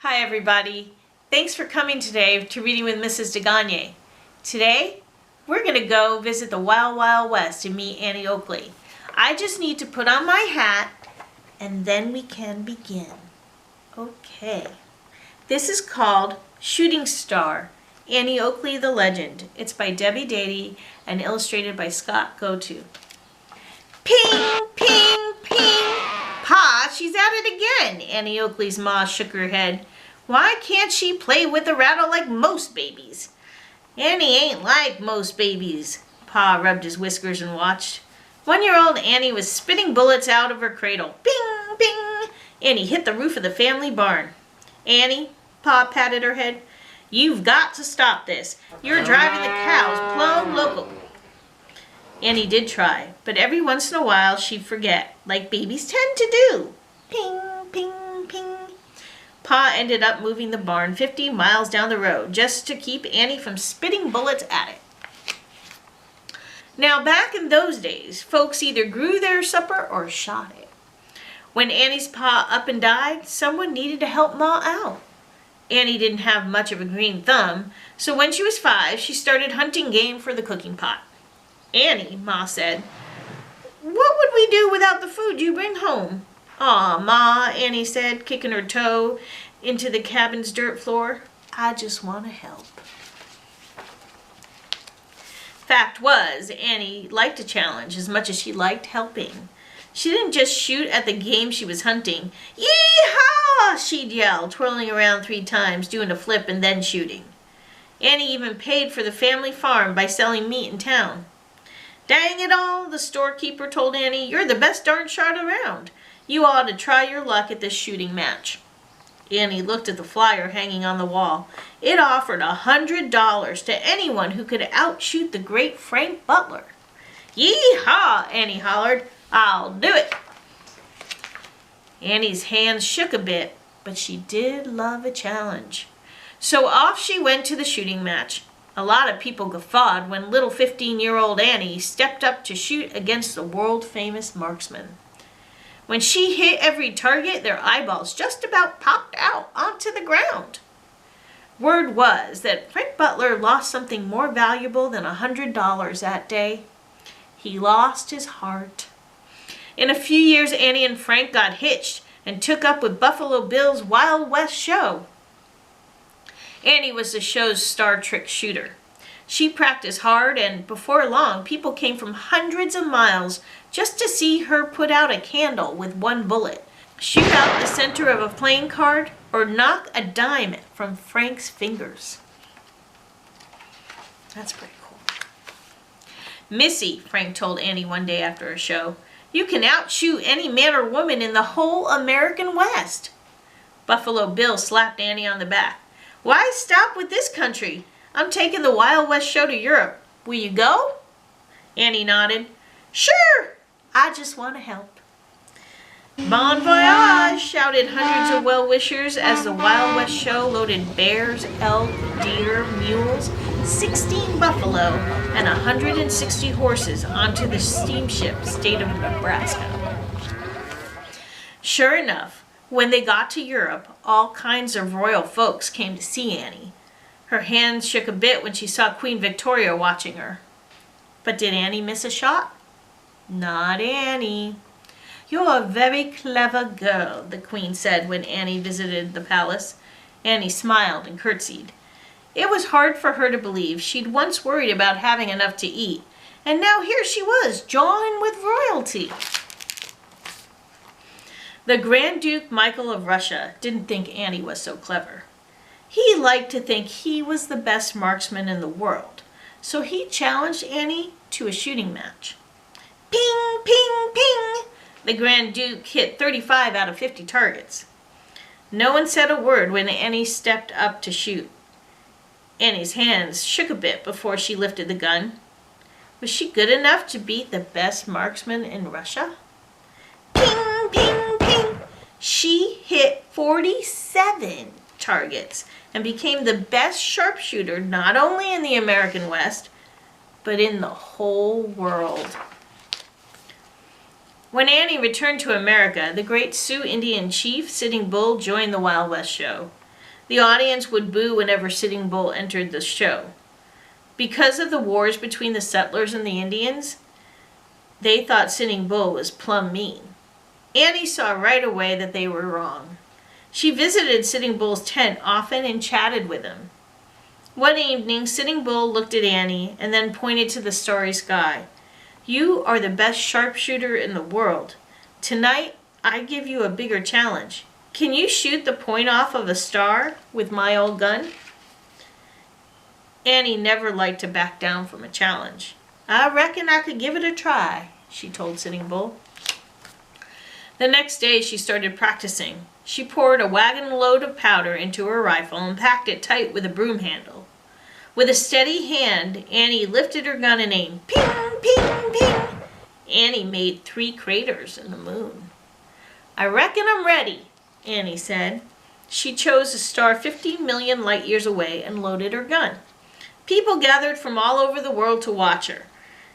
Hi everybody. Thanks for coming today to Reading with Mrs. DeGagne. Today, we're going to go visit the Wild Wild West and meet Annie Oakley. I just need to put on my hat and then we can begin. Okay. This is called Shooting Star, Annie Oakley the Legend. It's by DeGagne and illustrated by Scott Goto. Ping, ping, ping. Pa, she's at it again. Annie Oakley's ma shook her head. Why can't she play with the rattle like most babies? Annie ain't like most babies. Pa rubbed his whiskers and watched. 1-year-old Annie was spitting bullets out of her cradle. Bing, bing. Annie hit the roof of the family barn. Annie, Pa patted her head. You've got to stop this. You're driving the cows plumb loco. Annie did try, but every once in a while she'd forget, like babies tend to do. Ping, ping, ping. Pa ended up moving the barn 50 miles down the road just to keep Annie from spitting bullets at it. Now, back in those days, folks either grew their supper or shot it. When Annie's pa up and died, someone needed to help Ma out. Annie didn't have much of a green thumb, so when she was 5, she started hunting game for the cooking pot. Annie, Ma said, what would we do without the food you bring home? Aw, Ma, Annie said, kicking her toe into the cabin's dirt floor. I just want to help. Fact was, Annie liked a challenge as much as she liked helping. She didn't just shoot at the game she was hunting. Yee-haw! She'd yell, twirling around 3 times, doing a flip and then shooting. Annie even paid for the family farm by selling meat in town. Dang it all, the storekeeper told Annie, you're the best darn shot around. You ought to try your luck at this shooting match. Annie looked at the flyer hanging on the wall. It offered $100 to anyone who could outshoot the great Frank Butler. Yee-haw, Annie hollered. I'll do it. Annie's hands shook a bit, but she did love a challenge. So off she went to the shooting match. A lot of people guffawed when little 15-year-old Annie stepped up to shoot against the world-famous marksman. When she hit every target, their eyeballs just about popped out onto the ground. Word was that Frank Butler lost something more valuable than $100 that day. He lost his heart. In a few years, Annie and Frank got hitched and took up with Buffalo Bill's Wild West show. Annie was the show's star trick shooter. She practiced hard, and before long, people came from hundreds of miles just to see her put out a candle with 1 bullet, shoot out the center of a playing card, or knock a dime from Frank's fingers. That's pretty cool. Missy, Frank told Annie one day after a show, you can outshoot any man or woman in the whole American West. Buffalo Bill slapped Annie on the back. Why stop with this country? I'm taking the Wild West show to Europe. Will you go? Annie nodded. Sure, I just want to help. Bon voyage, shouted hundreds of well-wishers as the Wild West show loaded bears, elk, deer, mules, 16 buffalo, and 160 horses onto the steamship State of Nebraska. Sure enough, when they got to Europe, all kinds of royal folks came to see Annie. Her hands shook a bit when she saw Queen Victoria watching her. But did Annie miss a shot? Not Annie. You're a very clever girl, the Queen said when Annie visited the palace. Annie smiled and curtsied. It was hard for her to believe. She'd once worried about having enough to eat, and now here she was, jawing with royalty. The Grand Duke Michael of Russia didn't think Annie was so clever. He liked to think he was the best marksman in the world, so he challenged Annie to a shooting match. Ping, ping, ping! The Grand Duke hit 35 out of 50 targets. No one said a word when Annie stepped up to shoot. Annie's hands shook a bit before she lifted the gun. Was she good enough to beat the best marksman in Russia? Ping, ping, ping! She hit 47 targets and became the best sharpshooter not only in the American West, but in the whole world. When Annie returned to America, the great Sioux Indian chief Sitting Bull joined the Wild West show. The audience would boo whenever Sitting Bull entered the show. Because of the wars between the settlers and the Indians, they thought Sitting Bull was plumb mean. Annie saw right away that they were wrong. She visited Sitting Bull's tent often and chatted with him. One evening, Sitting Bull looked at Annie and then pointed to the starry sky. "You are the best sharpshooter in the world. Tonight, I give you a bigger challenge. Can you shoot the point off of a star with my old gun?" Annie never liked to back down from a challenge. "I reckon I could give it a try," she told Sitting Bull. The next day she started practicing. She poured a wagon load of powder into her rifle and packed it tight with a broom handle. With a steady hand, Annie lifted her gun and aimed. Ping, ping, ping. Annie made 3 craters in the moon. "I reckon I'm ready," Annie said. She chose a star 50 million light years away and loaded her gun. People gathered from all over the world to watch her.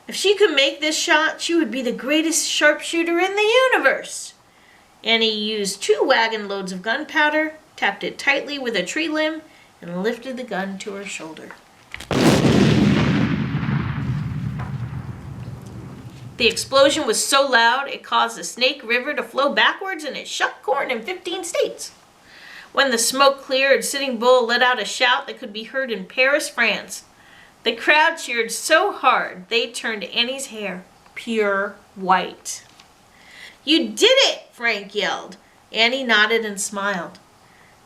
If she could make this shot, she would be the greatest sharpshooter in the universe. Annie used 2 wagon loads of gunpowder, tapped it tightly with a tree limb, and lifted the gun to her shoulder. The explosion was so loud it caused the Snake River to flow backwards and it shucked corn in 15 states. When the smoke cleared, Sitting Bull let out a shout that could be heard in Paris, France. The crowd cheered so hard they turned Annie's hair pure white. "You did it!" Frank yelled. Annie nodded and smiled.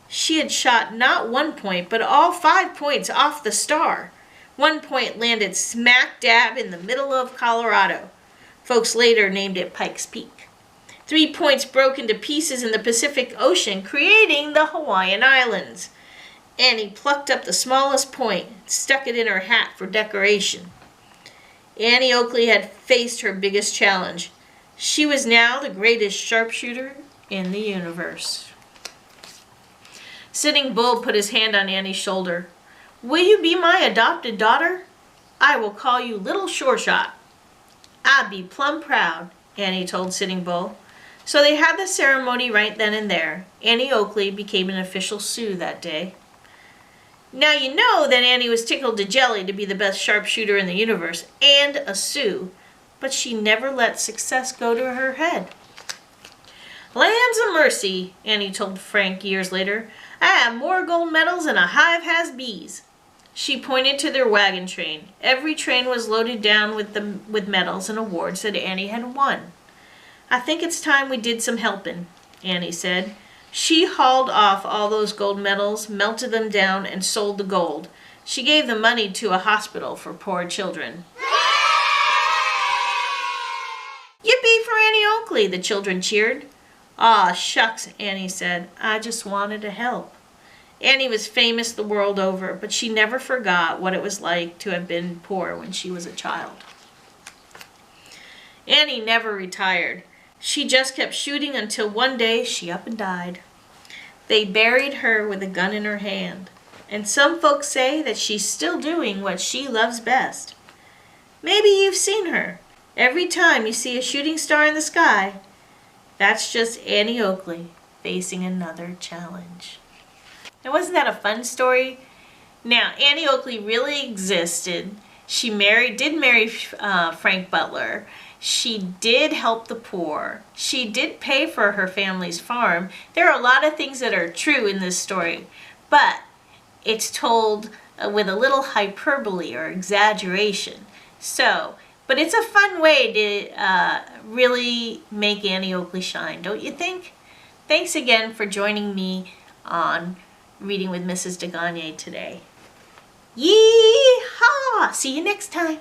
She had shot not 1 point, but all 5 points off the star. 1 point landed smack dab in the middle of Colorado. Folks later named it Pikes Peak. 3 points broke into pieces in the Pacific Ocean, creating the Hawaiian Islands. Annie plucked up the smallest point, stuck it in her hat for decoration. Annie Oakley had faced her biggest challenge. She was now the greatest sharpshooter in the universe. Sitting Bull put his hand on Annie's shoulder. "Will you be my adopted daughter? I will call you Little Sure Shot." "I'd be plumb proud," Annie told Sitting Bull. So they had the ceremony right then and there. Annie Oakley became an official Sioux that day. Now you know that Annie was tickled to jelly to be the best sharpshooter in the universe and a Sioux, but she never let success go to her head. "Lands o' mercy," Annie told Frank years later. "I have more gold medals than a hive has bees." She pointed to their wagon train. Every train was loaded down with medals and awards that Annie had won. "I think it's time we did some helping," Annie said. She hauled off all those gold medals, melted them down, and sold the gold. She gave the money to a hospital for poor children. "Yippee for Annie Oakley!" the children cheered. "Aw, shucks," Annie said. "I just wanted to help." Annie was famous the world over, but she never forgot what it was like to have been poor when she was a child. Annie never retired. She just kept shooting until one day she up and died. They buried her with a gun in her hand, and some folks say that she's still doing what she loves best. Maybe you've seen her. Every time you see a shooting star in the sky, that's just Annie Oakley facing another challenge. Now, wasn't that a fun story? Now, Annie Oakley really existed. She did marry Frank Butler. She did help the poor. She did pay for her family's farm. There are a lot of things that are true in this story, but it's told with a little hyperbole or exaggeration. But it's a fun way to really make Annie Oakley shine, don't you think? Thanks again for joining me on Reading with Mrs. DeGagne today. Yee-haw! See you next time.